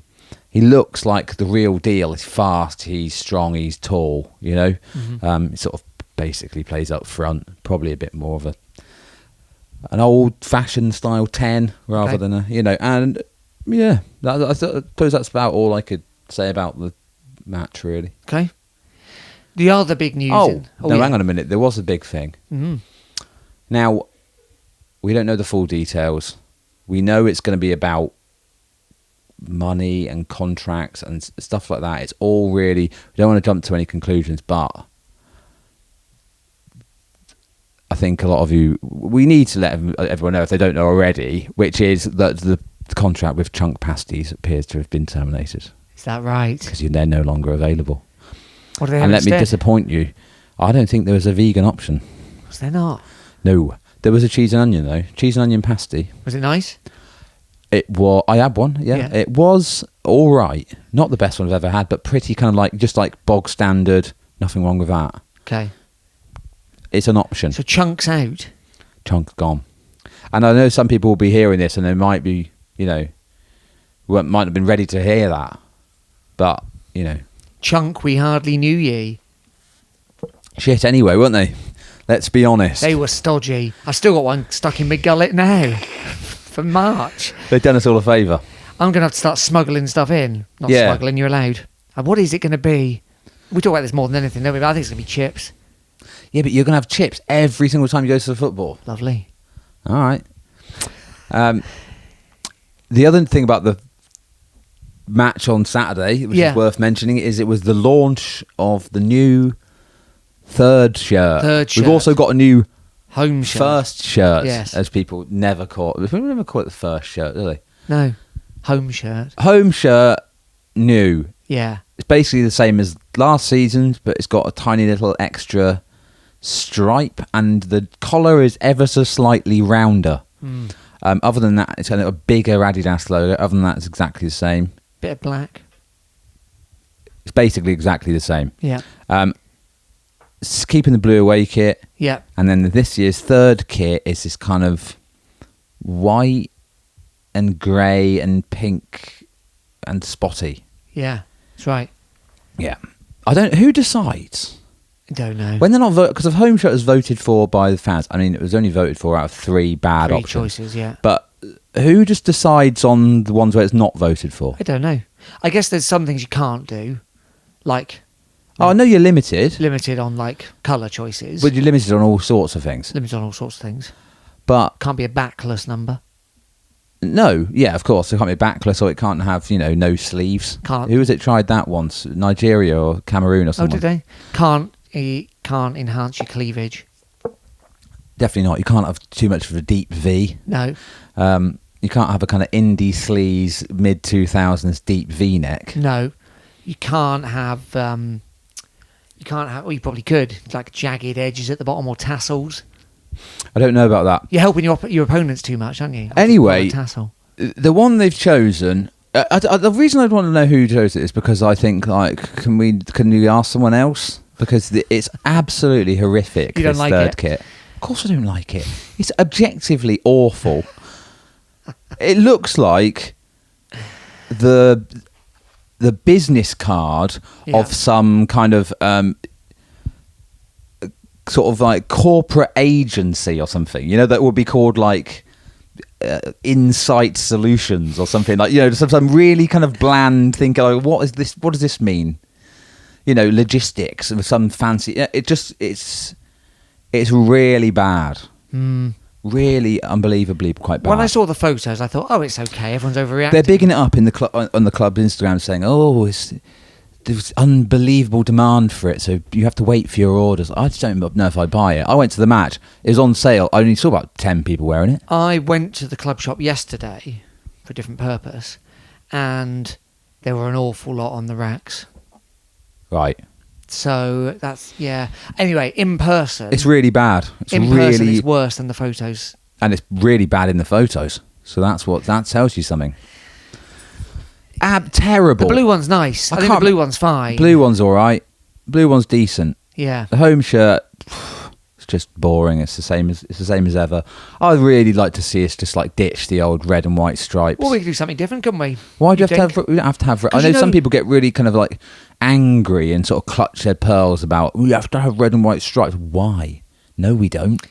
[SPEAKER 2] He looks like the real deal. He's fast. He's strong. He's tall. He sort of basically plays up front. Probably a bit more of an old-fashioned style 10 rather than and Yeah, I suppose that's about all I could say about the match, really.
[SPEAKER 1] Okay. The other big news...
[SPEAKER 2] Hang on a minute. There was a big thing.
[SPEAKER 1] Mm-hmm.
[SPEAKER 2] Now, we don't know the full details. We know it's going to be about money and contracts and stuff like that. It's all really... We don't want to jump to any conclusions, but I think a lot of you... We need to let everyone know, if they don't know already, which is that the contract with Chunk Pasties appears to have been terminated.
[SPEAKER 1] Is that right?
[SPEAKER 2] Because they're no longer available.
[SPEAKER 1] What do they have
[SPEAKER 2] And let
[SPEAKER 1] instead?
[SPEAKER 2] me disappoint you. I don't think there was a vegan option.
[SPEAKER 1] Was there not?
[SPEAKER 2] No. There was a cheese and onion, though. Cheese and onion pasty.
[SPEAKER 1] Was it nice?
[SPEAKER 2] It was. I had one, yeah. It was all right. Not the best one I've ever had, but pretty kind of like, just like bog standard. Nothing wrong with that.
[SPEAKER 1] Okay.
[SPEAKER 2] It's an option.
[SPEAKER 1] So Chunk's out.
[SPEAKER 2] Chunk's gone. And I know some people will be hearing this and they might be, might have been ready to hear that. But,
[SPEAKER 1] Chunk, we hardly knew ye.
[SPEAKER 2] Shit anyway, weren't they? Let's be honest.
[SPEAKER 1] They were stodgy. I've still got one stuck in my gullet now. For March.
[SPEAKER 2] They've done us all a favour.
[SPEAKER 1] I'm going to have to start smuggling stuff in. Not smuggling, you're allowed. What is it going to be? We talk about this more than anything, don't we? But I think it's going to be chips.
[SPEAKER 2] Yeah, but you're going to have chips every single time you go to the football.
[SPEAKER 1] Lovely.
[SPEAKER 2] All right. The other thing about the match on Saturday, which is worth mentioning, is it was the launch of the new third shirt. We've also got a new
[SPEAKER 1] home shirt.
[SPEAKER 2] First shirt,
[SPEAKER 1] yes.
[SPEAKER 2] As people never call it. People never call it the first shirt, do they?
[SPEAKER 1] No. Home shirt.
[SPEAKER 2] Home shirt, new.
[SPEAKER 1] Yeah.
[SPEAKER 2] It's basically the same as last season's, but it's got a tiny little extra stripe, and the collar is ever so slightly rounder. Other than that, it's got a bigger Adidas logo. Other than that, it's exactly the same.
[SPEAKER 1] Bit of black.
[SPEAKER 2] It's basically exactly the same.
[SPEAKER 1] Yeah.
[SPEAKER 2] Keeping the blue away kit.
[SPEAKER 1] Yeah.
[SPEAKER 2] And then this year's third kit is this kind of white and grey and pink and spotty.
[SPEAKER 1] Yeah, that's right.
[SPEAKER 2] Yeah. Who decides?
[SPEAKER 1] I don't know.
[SPEAKER 2] When they're not voted, because the home shirt is voted for by the fans. I mean, it was only voted for out of three options.
[SPEAKER 1] Choices, yeah.
[SPEAKER 2] But who just decides on the ones where it's not voted for?
[SPEAKER 1] I don't know. I guess there's some things you can't do, like...
[SPEAKER 2] I know you're limited.
[SPEAKER 1] Limited on, like, colour choices.
[SPEAKER 2] But you're limited on all sorts of things.
[SPEAKER 1] Limited on all sorts of things.
[SPEAKER 2] But...
[SPEAKER 1] Can't be a backless number.
[SPEAKER 2] No, yeah, of course. It can't be backless, or it can't have, no sleeves.
[SPEAKER 1] Can't.
[SPEAKER 2] Who was it tried that once? Nigeria or Cameroon or something?
[SPEAKER 1] Oh, did they? Can't enhance your cleavage.
[SPEAKER 2] Definitely not. You can't have too much of a deep V.
[SPEAKER 1] No.
[SPEAKER 2] You can't have a kind of indie sleaze mid-2000s deep V-neck.
[SPEAKER 1] No. You can't have... well, you probably could. Like jagged edges at the bottom or tassels.
[SPEAKER 2] I don't know about that.
[SPEAKER 1] You're helping your opponents too much, aren't you?
[SPEAKER 2] Anyway,
[SPEAKER 1] tassel.
[SPEAKER 2] The one they've chosen... the reason I'd want to know who chose it is because I think, can you ask someone else? Because it's absolutely horrific,
[SPEAKER 1] you don't
[SPEAKER 2] this
[SPEAKER 1] like
[SPEAKER 2] third
[SPEAKER 1] it?
[SPEAKER 2] kit. Of course I don't like it. It's objectively awful. It looks like the business card of some kind of sort of like corporate agency or something, that would be called like Insight Solutions or something, like some really kind of bland thing. Like, what does this mean? Logistics and some fancy. It's really bad. Really unbelievably quite bad.
[SPEAKER 1] When I saw the photos, I thought, it's okay. Everyone's overreacting.
[SPEAKER 2] They're bigging it up in the on the club's Instagram, saying, there's unbelievable demand for it, so you have to wait for your orders. I just don't know if I buy it. I went to the match. It was on sale. I only saw about 10 people wearing it.
[SPEAKER 1] I went to the club shop yesterday for a different purpose, and there were an awful lot on the racks.
[SPEAKER 2] Right.
[SPEAKER 1] So that's, yeah. Anyway, in person...
[SPEAKER 2] It's really bad.
[SPEAKER 1] Person, it's worse than the photos.
[SPEAKER 2] And it's really bad in the photos. So that tells you something. Terrible.
[SPEAKER 1] The blue one's nice. I think the blue one's fine.
[SPEAKER 2] Blue one's all right. Blue one's decent.
[SPEAKER 1] Yeah.
[SPEAKER 2] The home shirt, it's just boring. It's the same as ever. I'd really like to see us just like ditch the old red and white stripes.
[SPEAKER 1] Well, we could do something different, couldn't we?
[SPEAKER 2] Why do you have to have? We don't have to have. I know some people get really kind of like angry and sort of clutch their pearls about we have to have red and white stripes. Why? No, we don't. We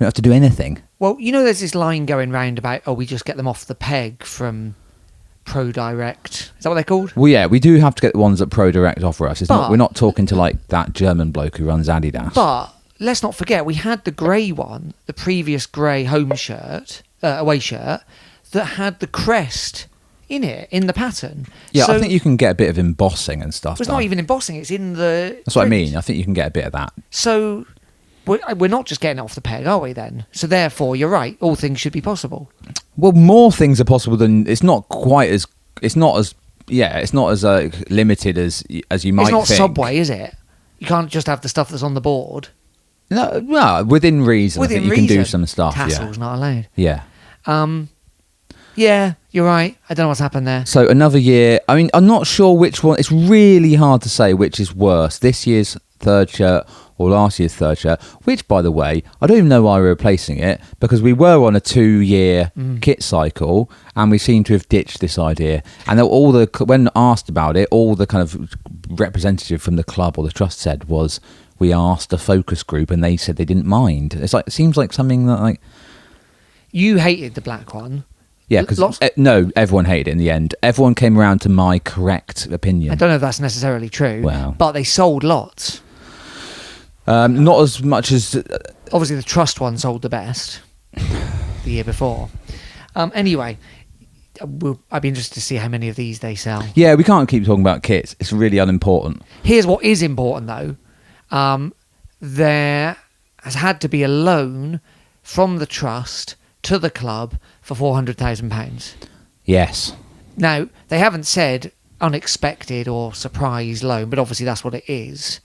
[SPEAKER 2] don't have to do anything.
[SPEAKER 1] Well, there's this line going round about we just get them off the peg from Pro Direct. Is that what they're called?
[SPEAKER 2] Well, yeah, we do have to get the ones that Pro Direct offer us.
[SPEAKER 1] But-
[SPEAKER 2] We're not talking to like that German bloke who runs Adidas.
[SPEAKER 1] But let's not forget, we had the grey one, the previous grey home shirt, away shirt, that had the crest in it, in the pattern.
[SPEAKER 2] Yeah,
[SPEAKER 1] So
[SPEAKER 2] I think you can get a bit of embossing and stuff.
[SPEAKER 1] it's not even embossing, it's in the...
[SPEAKER 2] That's what I
[SPEAKER 1] print.
[SPEAKER 2] mean. I think you can get a bit of that.
[SPEAKER 1] So we're not just getting off the peg, are we then? So therefore, you're right, all things should be possible.
[SPEAKER 2] Well, more things are possible than... It's not as limited as you might think.
[SPEAKER 1] It's not Subway, is it? You can't just have the stuff that's on the board.
[SPEAKER 2] No, well, within reason. I think you can do some stuff.
[SPEAKER 1] Tassel's not allowed.
[SPEAKER 2] Yeah.
[SPEAKER 1] Yeah, you're right. I don't know what's happened there.
[SPEAKER 2] So another year. I mean, I'm not sure which one. It's really hard to say which is worse. This year's third shirt or last year's third shirt. Which, by the way, I don't even know why we're replacing it, because we were on a 2-year kit cycle and we seem to have ditched this idea. And when asked about it, all the kind of representative from the club or the trust said was, we asked a focus group and they said they didn't mind. It seems like something that like...
[SPEAKER 1] You hated the black one.
[SPEAKER 2] Yeah, because no, everyone hated it in the end. Everyone came around to my correct opinion.
[SPEAKER 1] I don't know if that's necessarily true,
[SPEAKER 2] Wow.
[SPEAKER 1] but they sold lots.
[SPEAKER 2] Not as much as...
[SPEAKER 1] Obviously, the trust one sold the best the year before. Anyway, I'd be interested to see how many of these they sell.
[SPEAKER 2] Yeah, we can't keep talking about kits. It's really unimportant.
[SPEAKER 1] Here's what is important, though. There has had to be a loan from the trust to the club for £400,000.
[SPEAKER 2] Yes.
[SPEAKER 1] Now, they haven't said unexpected or surprise loan, but obviously that's what it is.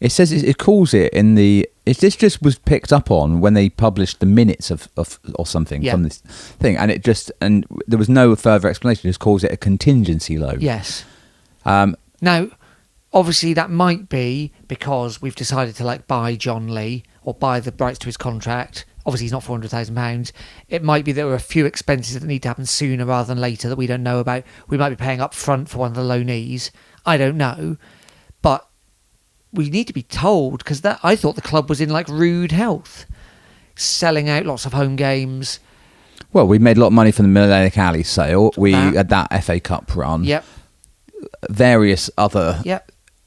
[SPEAKER 2] It says it calls it in the... This just was picked up on when they published the minutes of or something from this thing, and there was no further explanation. It just calls it a contingency loan.
[SPEAKER 1] Yes. Now, obviously that might be because we've decided to buy John Lee or buy the rights to his contract. Obviously he's not £400,000. It might be that there are a few expenses that need to happen sooner rather than later that we don't know about. We might be paying up front for one of the loanees. I don't know. But we need to be told, because I thought the club was in rude health, selling out lots of home games.
[SPEAKER 2] Well, we made a lot of money from the Millennium Alley sale. We had that FA Cup run.
[SPEAKER 1] Yep.
[SPEAKER 2] Various other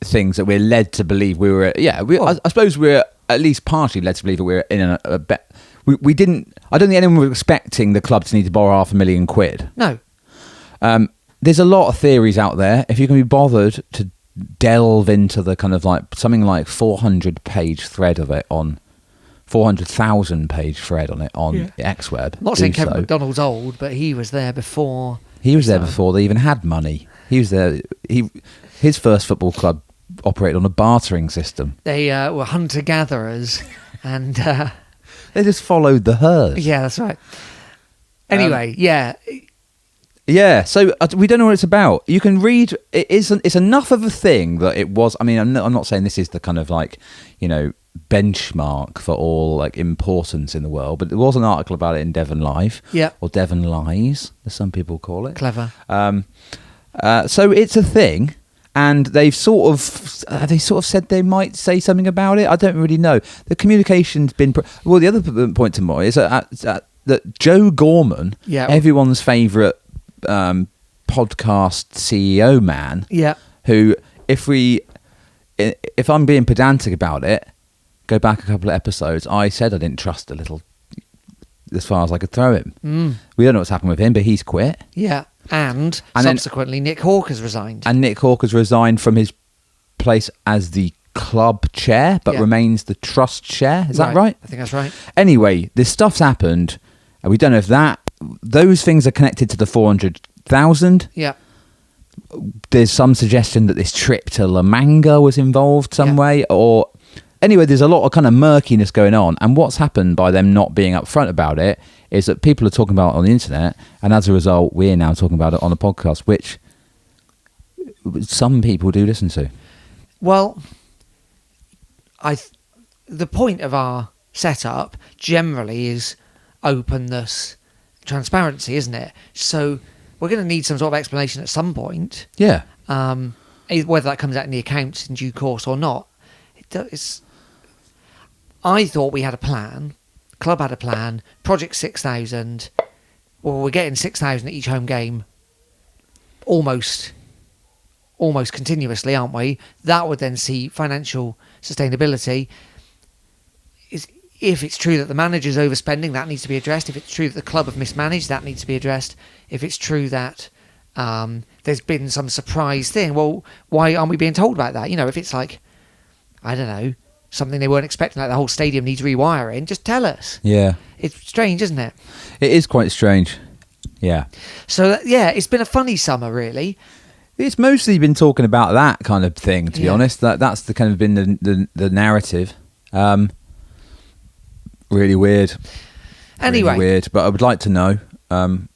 [SPEAKER 2] things that we're led to believe we were... I suppose we're at least partially led to believe that we're in a bet. We didn't... I don't think anyone was expecting the club to need to borrow £500,000.
[SPEAKER 1] No.
[SPEAKER 2] There's a lot of theories out there. If you can be bothered to delve into the kind of something like 400-page thread of it on 400,000-page thread on it on XWeb.
[SPEAKER 1] I'm not saying Kevin McDonald's old, but he was there before.
[SPEAKER 2] He was there before they even had money. He was there. His first football club operated on a bartering system.
[SPEAKER 1] They were hunter-gatherers, and
[SPEAKER 2] they just followed the herd.
[SPEAKER 1] Yeah, that's right. Anyway,
[SPEAKER 2] Yeah, so we don't know what it's about. You can read. It's enough of a thing that it was. I mean, I'm not saying this is the kind of benchmark for all importance in the world, but there was an article about it in Devon Live, or Devon Lies, as some people call it.
[SPEAKER 1] Clever.
[SPEAKER 2] So it's a thing, and they've sort of said they might say something about it. I don't really know. The communication's been well. The other point to more is that Joe Gorman, everyone's favourite podcast CEO man, who if I'm being pedantic about it, go back a couple of episodes, I said I didn't trust a little as far as I could throw him. We don't know what's happened with him, but he's quit.
[SPEAKER 1] And subsequently Nick Hawke has resigned.
[SPEAKER 2] And Nick Hawke has resigned from his place as the club chair, but remains the trust chair. Is that right?
[SPEAKER 1] I think that's right.
[SPEAKER 2] Anyway, this stuff's happened, and we don't know if those things are connected to the 400,000. There's some suggestion that this trip to La Manga was involved some way, or anyway, there's a lot of kind of murkiness going on. And what's happened by them not being upfront about it is that people are talking about it on the internet, and as a result, we're now talking about it on a podcast, which some people do listen to.
[SPEAKER 1] Well, the point of our setup generally is openness, transparency, isn't it? So we're going to need some sort of explanation at some point. Whether that comes out in the accounts in due course or not. I thought we had a plan. Club had a plan. Project 6,000. Well, we're getting 6,000 at each home game almost continuously, aren't we? That would then see financial sustainability. If it's true that the manager's overspending, that needs to be addressed. If it's true that the club have mismanaged, that needs to be addressed. If it's true that there's been some surprise thing, well, why aren't we being told about that? If it's like, I don't know, something they weren't expecting, like the whole stadium needs rewiring, just tell us.
[SPEAKER 2] Yeah.
[SPEAKER 1] It's strange, isn't it?
[SPEAKER 2] It is quite strange. Yeah.
[SPEAKER 1] So, it's been a funny summer, really.
[SPEAKER 2] It's mostly been talking about that kind of thing, to be honest. That's the kind of been the narrative. Really weird.
[SPEAKER 1] Anyway.
[SPEAKER 2] Really weird, but I would like to know. We're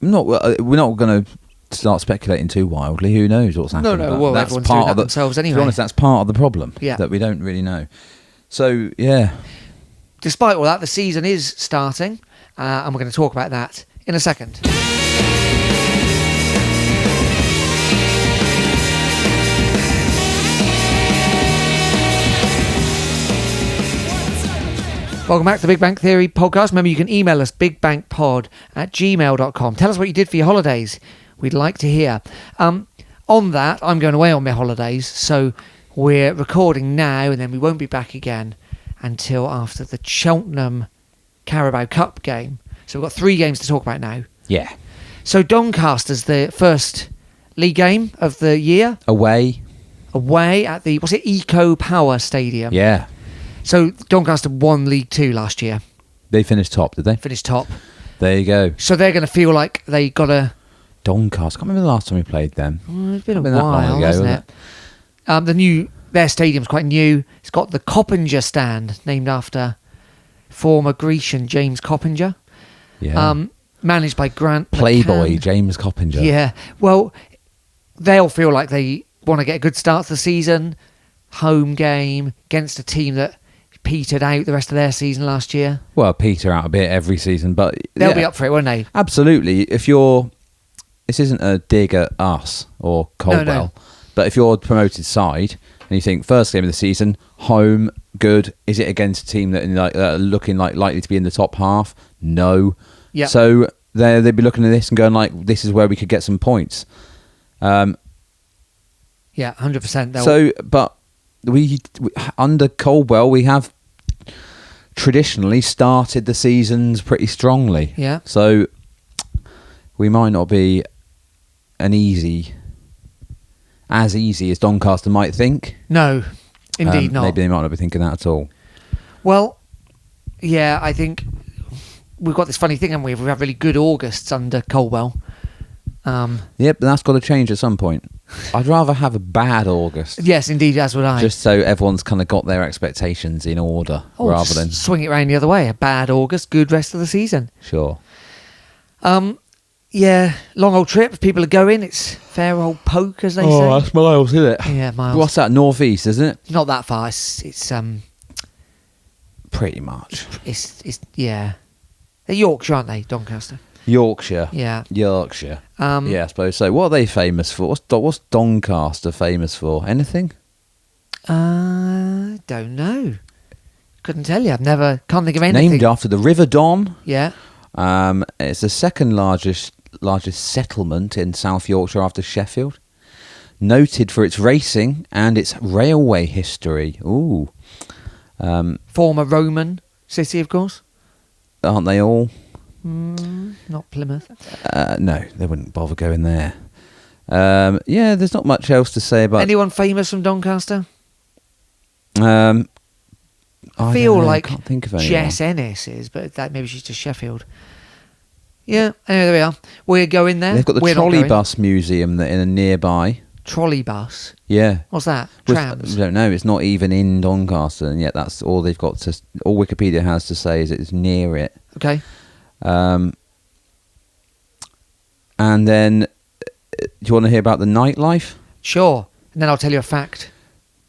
[SPEAKER 2] not going to start speculating too wildly. Who knows what's happening?
[SPEAKER 1] No. Well,
[SPEAKER 2] that's
[SPEAKER 1] everyone's doing that themselves anyway.
[SPEAKER 2] To be honest, that's part of the problem.
[SPEAKER 1] Yeah.
[SPEAKER 2] That we don't really know. So, yeah.
[SPEAKER 1] Despite all that, the season is starting, and we're going to talk about that in a second. Welcome back to the Big Bang Theory podcast. Remember, you can email us bigbankpod@gmail.com. Tell us what you did for your holidays. We'd like to hear. On that, I'm going away on my holidays, so we're recording now, and then we won't be back again until after the Cheltenham Carabao Cup game. So we've got 3 games to talk about now.
[SPEAKER 2] Yeah.
[SPEAKER 1] So Doncaster's the first league game of the year.
[SPEAKER 2] Away
[SPEAKER 1] At the, was it Eco Power Stadium?
[SPEAKER 2] Yeah.
[SPEAKER 1] So Doncaster won League 2 last year.
[SPEAKER 2] They finished top, did they?
[SPEAKER 1] Finished top.
[SPEAKER 2] There you go.
[SPEAKER 1] So they're going to feel like they got a...
[SPEAKER 2] Doncaster. I can't remember the last time we played them.
[SPEAKER 1] It's been a while, hasn't it? Their stadium's quite new. It's got the Coppinger stand, named after former Grecian James Coppinger.
[SPEAKER 2] Yeah.
[SPEAKER 1] Managed by Grant
[SPEAKER 2] Playboy
[SPEAKER 1] McCann.
[SPEAKER 2] James Coppinger.
[SPEAKER 1] Yeah. Well, they'll feel like they want to get a good start to the season. Home game against a team that petered out the rest of their season last year.
[SPEAKER 2] Well, peter out a bit every season, but
[SPEAKER 1] they'll be up for it, won't they?
[SPEAKER 2] Absolutely. This isn't a dig at us or Coldwell,
[SPEAKER 1] No.
[SPEAKER 2] but if you're a promoted side and you think first game of the season, home, good. Is it against a team that are looking like likely to be in the top half? No.
[SPEAKER 1] Yeah.
[SPEAKER 2] So they'd be looking at this and going like, this is where we could get some points.
[SPEAKER 1] Yeah, 100%.
[SPEAKER 2] So, but we under Coldwell, we have traditionally started the seasons pretty strongly.
[SPEAKER 1] Yeah.
[SPEAKER 2] So we might not be as easy as Doncaster might think.
[SPEAKER 1] No, indeed not.
[SPEAKER 2] Maybe they might not be thinking that at all.
[SPEAKER 1] Well, yeah, I think we've got this funny thing, haven't we? We've had really good Augusts under Coldwell.
[SPEAKER 2] Yep, but that's got to change at some point. I'd rather have a bad August.
[SPEAKER 1] Yes, indeed, as would I.
[SPEAKER 2] Just so everyone's kind of got their expectations in order, rather than
[SPEAKER 1] swing it around the other way. A bad August, good rest of the season.
[SPEAKER 2] Sure.
[SPEAKER 1] Yeah, long old trip. People are going. It's fair old poke, as they say.
[SPEAKER 2] Oh, that's miles, isn't it?
[SPEAKER 1] Yeah, miles.
[SPEAKER 2] What's that? Northeast, isn't it?
[SPEAKER 1] Not that far. It's
[SPEAKER 2] pretty much.
[SPEAKER 1] It's yeah. They're Yorkshire, aren't they? Doncaster.
[SPEAKER 2] Yorkshire.
[SPEAKER 1] Yeah.
[SPEAKER 2] Yorkshire. Yeah, I suppose so. What are they famous for? What's Doncaster famous for? Anything?
[SPEAKER 1] Don't know. Couldn't tell you. Can't think of anything.
[SPEAKER 2] Named after the River Don.
[SPEAKER 1] Yeah.
[SPEAKER 2] It's the second largest settlement in South Yorkshire after Sheffield. Noted for its racing and its railway history. Ooh.
[SPEAKER 1] Former Roman city, of course.
[SPEAKER 2] Aren't they all?
[SPEAKER 1] Not Plymouth.
[SPEAKER 2] No, they wouldn't bother going there. Yeah, there's not much else to say about...
[SPEAKER 1] Anyone famous from Doncaster?
[SPEAKER 2] I
[SPEAKER 1] feel like
[SPEAKER 2] I can't think of anyone.
[SPEAKER 1] Jess Ennis is, but that maybe she's just Sheffield. Yeah, anyway, there we are. We're going there.
[SPEAKER 2] They've got the trolley bus museum that in a nearby.
[SPEAKER 1] Trolley bus?
[SPEAKER 2] Yeah.
[SPEAKER 1] What's that? Trams?
[SPEAKER 2] I don't know. It's not even in Doncaster, and yet that's all they've got to... All Wikipedia has to say is it's near it.
[SPEAKER 1] Okay.
[SPEAKER 2] And then, do you want to hear about the nightlife?
[SPEAKER 1] Sure. And then I'll tell you a fact.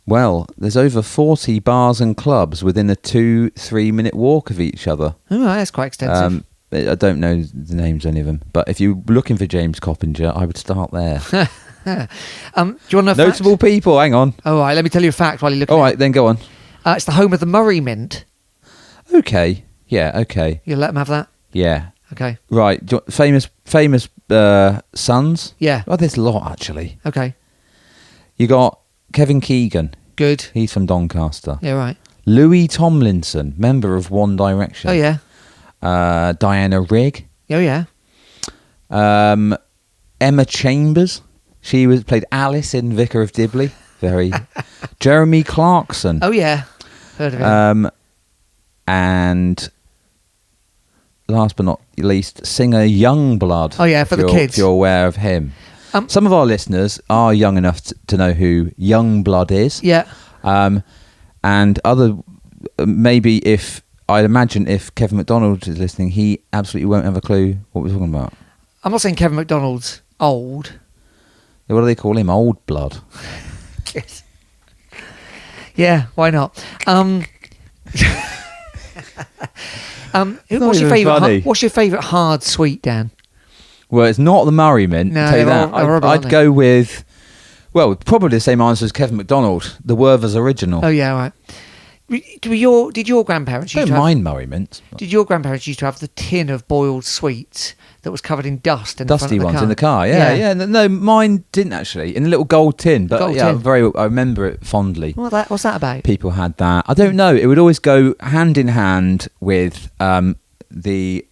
[SPEAKER 2] Well, there's over 40 bars and clubs within a 2-3 minute walk of each other.
[SPEAKER 1] Oh, that's quite extensive.
[SPEAKER 2] I don't know the names of any of them, but if you're looking for James Coppinger, I would start there.
[SPEAKER 1] Do you want to know a
[SPEAKER 2] Notable
[SPEAKER 1] fact?
[SPEAKER 2] people, hang on.
[SPEAKER 1] All right, let me tell you a fact while you're looking.
[SPEAKER 2] All right, then go on.
[SPEAKER 1] It's the home of the Murray Mint.
[SPEAKER 2] Okay. Yeah, okay.
[SPEAKER 1] You'll let them have that?
[SPEAKER 2] Yeah.
[SPEAKER 1] Okay.
[SPEAKER 2] Right. Famous sons.
[SPEAKER 1] Yeah.
[SPEAKER 2] Oh, there's a lot actually.
[SPEAKER 1] Okay.
[SPEAKER 2] You got Kevin Keegan.
[SPEAKER 1] Good.
[SPEAKER 2] He's from Doncaster.
[SPEAKER 1] Yeah, right.
[SPEAKER 2] Louis Tomlinson, member of One Direction.
[SPEAKER 1] Oh, yeah.
[SPEAKER 2] Diana Rigg.
[SPEAKER 1] Oh, yeah.
[SPEAKER 2] Emma Chambers. She played Alice in Vicar of Dibley. Very. Jeremy Clarkson.
[SPEAKER 1] Oh, yeah. Heard of him.
[SPEAKER 2] And last but not least, singer Youngblood.
[SPEAKER 1] Oh, yeah, for the kids.
[SPEAKER 2] If you're aware of him. Some of our listeners are young enough to know who Youngblood is.
[SPEAKER 1] Yeah.
[SPEAKER 2] And other, maybe if, I'd imagine if Kevin McDonald is listening, he absolutely won't have a clue what we're talking about.
[SPEAKER 1] I'm not saying Kevin McDonald's old.
[SPEAKER 2] Yeah, what do they call him? Old blood.
[SPEAKER 1] Yes. Yeah, why not? What's your favourite hard sweet, Dan?
[SPEAKER 2] Well, it's not the Murray Mint.
[SPEAKER 1] No,
[SPEAKER 2] I'll tell you that.
[SPEAKER 1] horrible,
[SPEAKER 2] I'd go with, well, probably the same answer as Kevin McDonald, the Werther's Original.
[SPEAKER 1] Oh, yeah, right. Did your grandparents
[SPEAKER 2] I don't mind Murray Mints.
[SPEAKER 1] Did your grandparents used to have the tin of boiled sweets that was covered in dust in
[SPEAKER 2] Dusty
[SPEAKER 1] the front of the
[SPEAKER 2] ones
[SPEAKER 1] car?
[SPEAKER 2] in the car, yeah. No, mine didn't actually. In a little gold tin, but
[SPEAKER 1] Gold
[SPEAKER 2] yeah,
[SPEAKER 1] tin.
[SPEAKER 2] I remember it fondly.
[SPEAKER 1] What's that about?
[SPEAKER 2] People had that. I don't know. It would always go hand in hand with the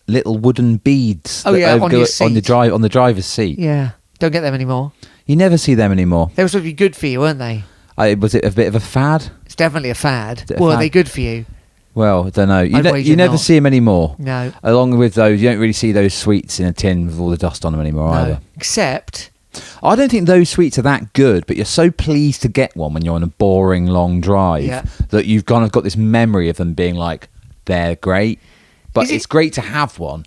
[SPEAKER 2] little wooden beads.
[SPEAKER 1] Oh, yeah, on your seat.
[SPEAKER 2] On the driver's seat.
[SPEAKER 1] Yeah, don't get them anymore.
[SPEAKER 2] You never see them anymore.
[SPEAKER 1] They were supposed to be good for you, weren't they?
[SPEAKER 2] Was it a bit of a fad?
[SPEAKER 1] It's definitely a fad.
[SPEAKER 2] Is it a
[SPEAKER 1] Are
[SPEAKER 2] fad?
[SPEAKER 1] they good for you?
[SPEAKER 2] Well, I don't know.
[SPEAKER 1] I'd wager
[SPEAKER 2] You never
[SPEAKER 1] not.
[SPEAKER 2] see them anymore.
[SPEAKER 1] No.
[SPEAKER 2] Along with those, you don't really see those sweets in a tin with all the dust on them anymore either.
[SPEAKER 1] Except,
[SPEAKER 2] I don't think those sweets are that good, but you're so pleased to get one when you're on a boring long drive that you've kind of got this memory of them being like, they're great. But it's great to have one.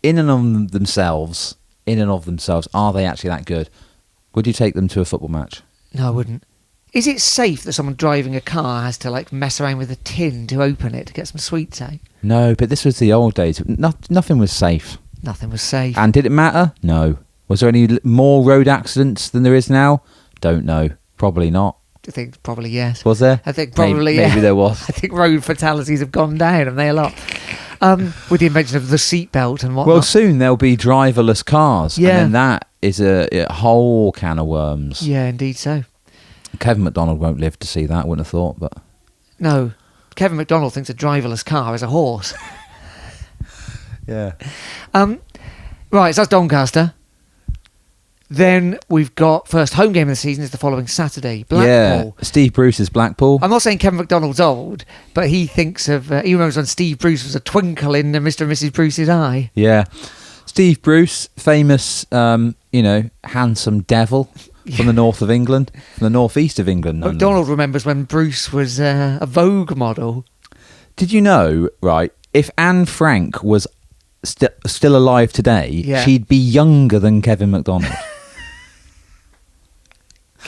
[SPEAKER 2] In and of themselves, are they actually that good? Would you take them to a football match?
[SPEAKER 1] no, I wouldn't. Is it safe that someone driving a car has to like mess around with a tin to open it to get some sweets out?
[SPEAKER 2] No, but this was the old days. Nothing was safe.
[SPEAKER 1] Nothing was safe.
[SPEAKER 2] And did it matter? No. Was there any more road accidents than there is now? Don't know. Probably not.
[SPEAKER 1] I think probably yes.
[SPEAKER 2] Was there?
[SPEAKER 1] I think probably
[SPEAKER 2] maybe there was.
[SPEAKER 1] I think road fatalities have gone down, haven't they, a lot? With the invention of the seatbelt and whatnot.
[SPEAKER 2] Well, soon there'll be driverless cars.
[SPEAKER 1] Yeah.
[SPEAKER 2] And then that is a whole can of worms.
[SPEAKER 1] Yeah, indeed so.
[SPEAKER 2] Kevin McDonald won't live to see that, I wouldn't have thought, but...
[SPEAKER 1] No. Kevin McDonald thinks a driverless car is a horse.
[SPEAKER 2] Yeah.
[SPEAKER 1] Right, so that's Doncaster. Then we've got first home game of the season is the following Saturday. Blackpool.
[SPEAKER 2] Yeah, Steve Bruce's Blackpool.
[SPEAKER 1] I'm not saying Kevin McDonald's old, but he thinks of... he remembers when Steve Bruce was a twinkle in Mr. and Mrs. Bruce's eye.
[SPEAKER 2] Yeah. Steve Bruce, famous, handsome devil from the north of England, from the northeast of England.
[SPEAKER 1] McDonald remembers when Bruce was a Vogue model.
[SPEAKER 2] Did you know, right, if Anne Frank was still alive today, she'd be younger than Kevin McDonald.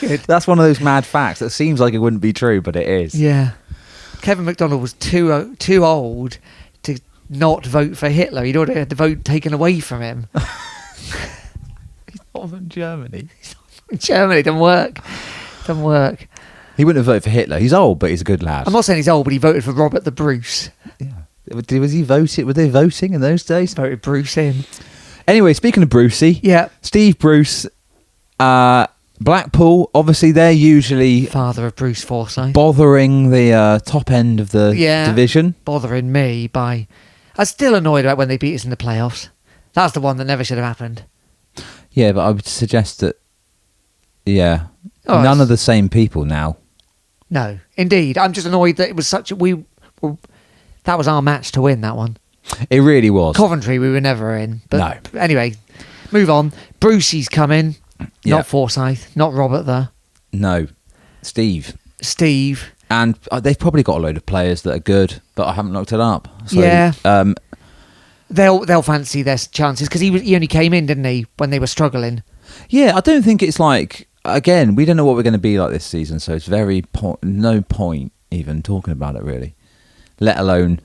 [SPEAKER 1] Good.
[SPEAKER 2] That's one of those mad facts that seems like it wouldn't be true, but it is.
[SPEAKER 1] Yeah. Kevin McDonald was too old to not vote for Hitler. He'd already had the vote taken away from him.
[SPEAKER 2] He's not from Germany.
[SPEAKER 1] Germany doesn't work.
[SPEAKER 2] He wouldn't have voted for Hitler. He's old, but he's a good lad.
[SPEAKER 1] I'm not saying he's old, but he voted for Robert the Bruce.
[SPEAKER 2] Yeah. Was he voting? Were they voting in those days?
[SPEAKER 1] Voted Bruce in.
[SPEAKER 2] Anyway, speaking of Brucey, Steve Bruce, Blackpool, obviously they're usually
[SPEAKER 1] father of Bruce Forsyth,
[SPEAKER 2] bothering the top end of the division.
[SPEAKER 1] Bothering me by... I'm still annoyed about when they beat us in the playoffs. That's the one that never should have happened. Yeah,
[SPEAKER 2] but I would suggest that none of the same people now. No,
[SPEAKER 1] indeed. I'm just annoyed that it was such a... that was our match to win, that one.
[SPEAKER 2] It really was.
[SPEAKER 1] Coventry, we were never in. But
[SPEAKER 2] no.
[SPEAKER 1] Anyway, move on. Brucey's coming. Not Forsyth. Not Robert there.
[SPEAKER 2] No. Steve.
[SPEAKER 1] And
[SPEAKER 2] they've probably got a load of players that are good, but I haven't looked it up. So,
[SPEAKER 1] they'll fancy their chances because he only came in, didn't he, when they were struggling.
[SPEAKER 2] Yeah, I don't think it's like... Again, we don't know what we're going to be like this season, so it's no point even talking about it, really. Let alone...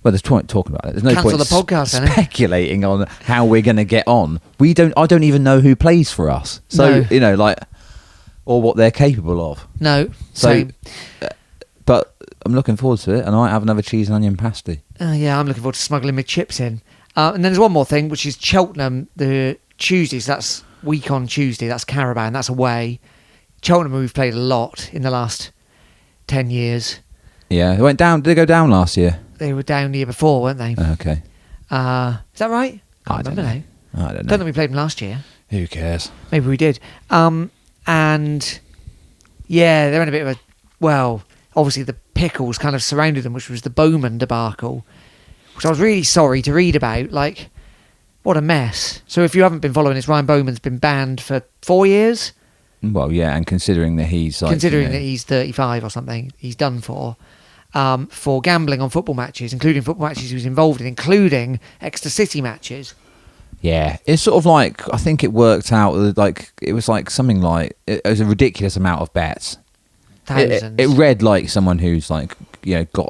[SPEAKER 2] Well, there's point talking about it. There's no
[SPEAKER 1] Cancel
[SPEAKER 2] point
[SPEAKER 1] the podcast,
[SPEAKER 2] speculating on how we're going to get on. I don't even know who plays for us. So, or what they're capable of.
[SPEAKER 1] No, same.
[SPEAKER 2] But I'm looking forward to it, and I might have another cheese and onion pasty.
[SPEAKER 1] I'm looking forward to smuggling my chips in. And then there's one more thing, which is Cheltenham, the Tuesdays. That's week on Tuesday. That's Carabao, and that's away. Cheltenham, we've played a lot in the last 10 years.
[SPEAKER 2] Yeah, they went down. Did they go down last year?
[SPEAKER 1] They were down the year before, weren't they?
[SPEAKER 2] Okay.
[SPEAKER 1] Is that right?
[SPEAKER 2] I don't know. I don't know.
[SPEAKER 1] Don't think we played them last year.
[SPEAKER 2] Who cares?
[SPEAKER 1] Maybe we did. And yeah, they're in a bit of a, well, obviously the pickles kind of surrounded them, which was the Bowman debacle, which I was really sorry to read about. Like, what a mess. So if you haven't been following this, Ryan Bowman's been banned for 4 years.
[SPEAKER 2] Well, yeah, and considering that he's like,
[SPEAKER 1] that he's 35 or something, he's done for gambling on football matches, including football matches he was involved in, including Exeter City matches.
[SPEAKER 2] Yeah, it's sort of like, I think it worked out, like, it was like something like, it was a ridiculous amount of bets.
[SPEAKER 1] Thousands.
[SPEAKER 2] It read like someone who's like, got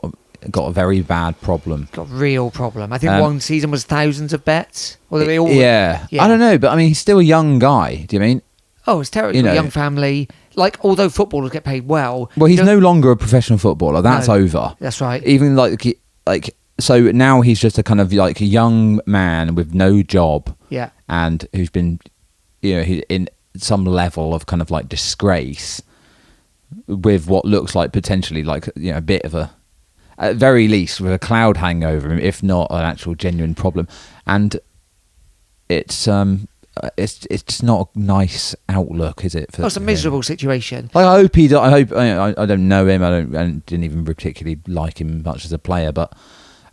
[SPEAKER 2] a very bad problem.
[SPEAKER 1] Got a real problem. I think one season was thousands of bets. Or they all,
[SPEAKER 2] yeah. I don't know, but I mean, he's still a young guy. Do you mean?
[SPEAKER 1] Oh, it's terrible. Young family. Like, although footballers get paid well.
[SPEAKER 2] Well, he's no longer a professional footballer. That's over.
[SPEAKER 1] That's right.
[SPEAKER 2] Even like, so now he's just a kind of like a young man with no job.
[SPEAKER 1] Yeah. And
[SPEAKER 2] who's been, he's in some level of kind of like disgrace with what looks like potentially like, a bit of a, at very least, with a cloud hanging over him, if not an actual genuine problem. And it's just not a nice outlook, is it?
[SPEAKER 1] It's a miserable situation.
[SPEAKER 2] Like, I don't know him. I didn't even particularly like him much as a player, but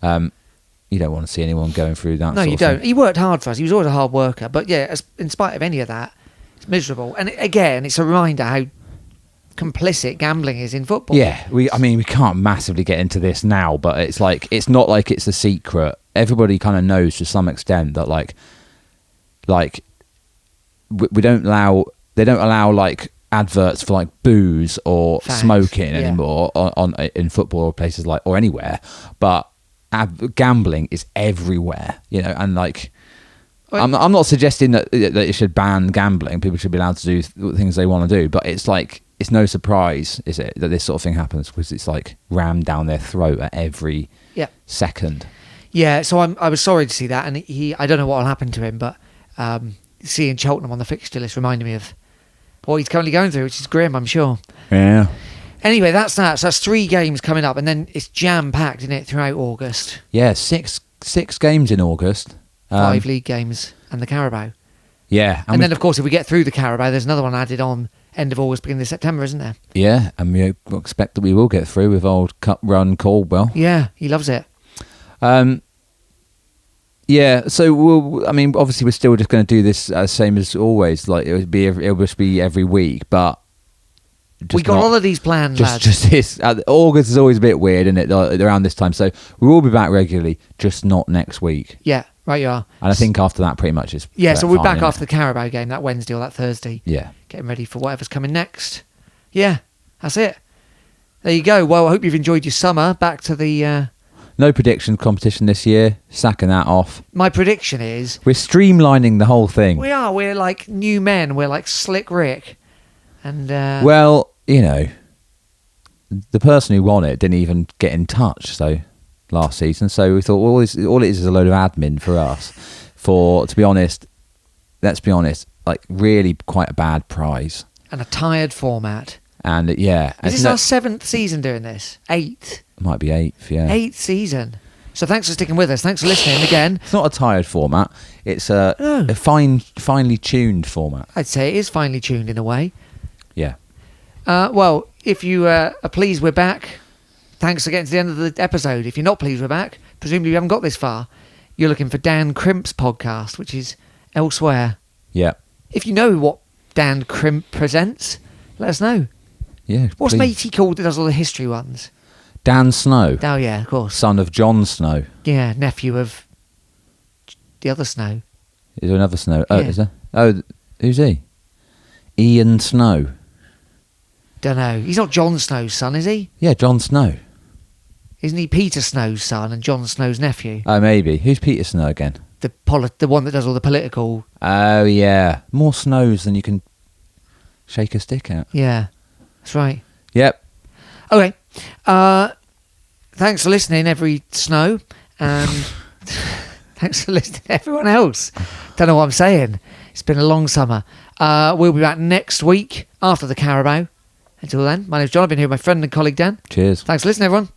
[SPEAKER 2] you don't want to see anyone going through that.
[SPEAKER 1] No, you don't. He worked hard for us. He was always a hard worker. But yeah, in spite of any of that, it's miserable. And again, it's a reminder how complicit gambling is in football.
[SPEAKER 2] Yeah, we can't massively get into this now, but it's like, it's not like it's a secret. Everybody kind of knows to some extent that like they don't allow like adverts for like booze or smoking anymore in football or places like, or anywhere, but gambling is everywhere, and like, I'm not suggesting that it should ban gambling. People should be allowed to do things they want to do, but it's like, it's no surprise, is it, that this sort of thing happens, because it's like rammed down their throat at every second. Yeah,
[SPEAKER 1] so I was sorry to see that, and I don't know what will happen to him, but seeing Cheltenham on the fixture list reminded me of what he's currently going through, which is grim, I'm sure.
[SPEAKER 2] Yeah.
[SPEAKER 1] Anyway, that's that. So that's 3 games coming up, and then it's jam-packed, isn't it, throughout August?
[SPEAKER 2] Yeah, six games in August.
[SPEAKER 1] 5 league games and the Carabao.
[SPEAKER 2] Yeah.
[SPEAKER 1] And then, of course, if we get through the Carabao, there's another one added on end of August, beginning of September, isn't there?
[SPEAKER 2] Yeah, and we expect that we will get through with old Cup Run Caldwell.
[SPEAKER 1] Yeah, he loves it.
[SPEAKER 2] Yeah, so obviously we're still just going to do this same as always. Like, it'll just be every week, but
[SPEAKER 1] we got all of these planned, lads.
[SPEAKER 2] Just this. August is always a bit weird, isn't it? Around this time, so we will be back regularly, just not next week.
[SPEAKER 1] Yeah, right, you are.
[SPEAKER 2] And I think after that, pretty much is.
[SPEAKER 1] Yeah, so we're back after the Carabao game that Wednesday or that Thursday.
[SPEAKER 2] Yeah,
[SPEAKER 1] getting ready for whatever's coming next. Yeah, that's it. There you go. Well, I hope you've enjoyed your summer. Back to the.
[SPEAKER 2] No prediction competition this year. Sacking that off.
[SPEAKER 1] My prediction is
[SPEAKER 2] we're streamlining the whole thing.
[SPEAKER 1] We are. We're like new men. We're like Slick Rick. And
[SPEAKER 2] well, the person who won it didn't even get in touch. So last season, so we thought, well, all it is a load of admin for us. To be honest, let's be honest, like really quite a bad prize
[SPEAKER 1] and a tired format.
[SPEAKER 2] And yeah,
[SPEAKER 1] is this our 7th season doing this? 8th.
[SPEAKER 2] Might be 8th, yeah.
[SPEAKER 1] 8th season. So thanks for sticking with us. Thanks for listening again.
[SPEAKER 2] It's not a tired format. It's a finely tuned format.
[SPEAKER 1] I'd say it is finely tuned in a way.
[SPEAKER 2] Yeah.
[SPEAKER 1] Well, if you are pleased we're back, thanks for getting to the end of the episode. If you're not pleased we're back, presumably you haven't got this far. You're looking for Dan Crimp's podcast, which is elsewhere.
[SPEAKER 2] Yeah.
[SPEAKER 1] If you know what Dan Crimp presents, let us know.
[SPEAKER 2] Yeah.
[SPEAKER 1] What's matey called that does all the history ones?
[SPEAKER 2] Dan Snow.
[SPEAKER 1] Oh, yeah, of course.
[SPEAKER 2] Son of John Snow.
[SPEAKER 1] Yeah, nephew of the other Snow.
[SPEAKER 2] Is there another Snow? Oh, is there? Oh, who's he? Ian Snow.
[SPEAKER 1] Don't know. He's not Jon Snow's son, is he?
[SPEAKER 2] Yeah, Jon Snow.
[SPEAKER 1] Isn't he Peter Snow's son and Jon Snow's nephew?
[SPEAKER 2] Oh, maybe. Who's Peter Snow again?
[SPEAKER 1] The one that does all the political...
[SPEAKER 2] Oh, yeah. More Snows than you can shake a stick at.
[SPEAKER 1] Yeah, that's right.
[SPEAKER 2] Yep.
[SPEAKER 1] Okay. Thanks for listening, every Snow. And Thanks for listening to everyone else. Don't know what I'm saying. It's been a long summer. We'll be back next week after the Carabao. Until then, my name's John. I've been here with my friend and colleague Dan.
[SPEAKER 2] Cheers.
[SPEAKER 1] Thanks for listening, everyone.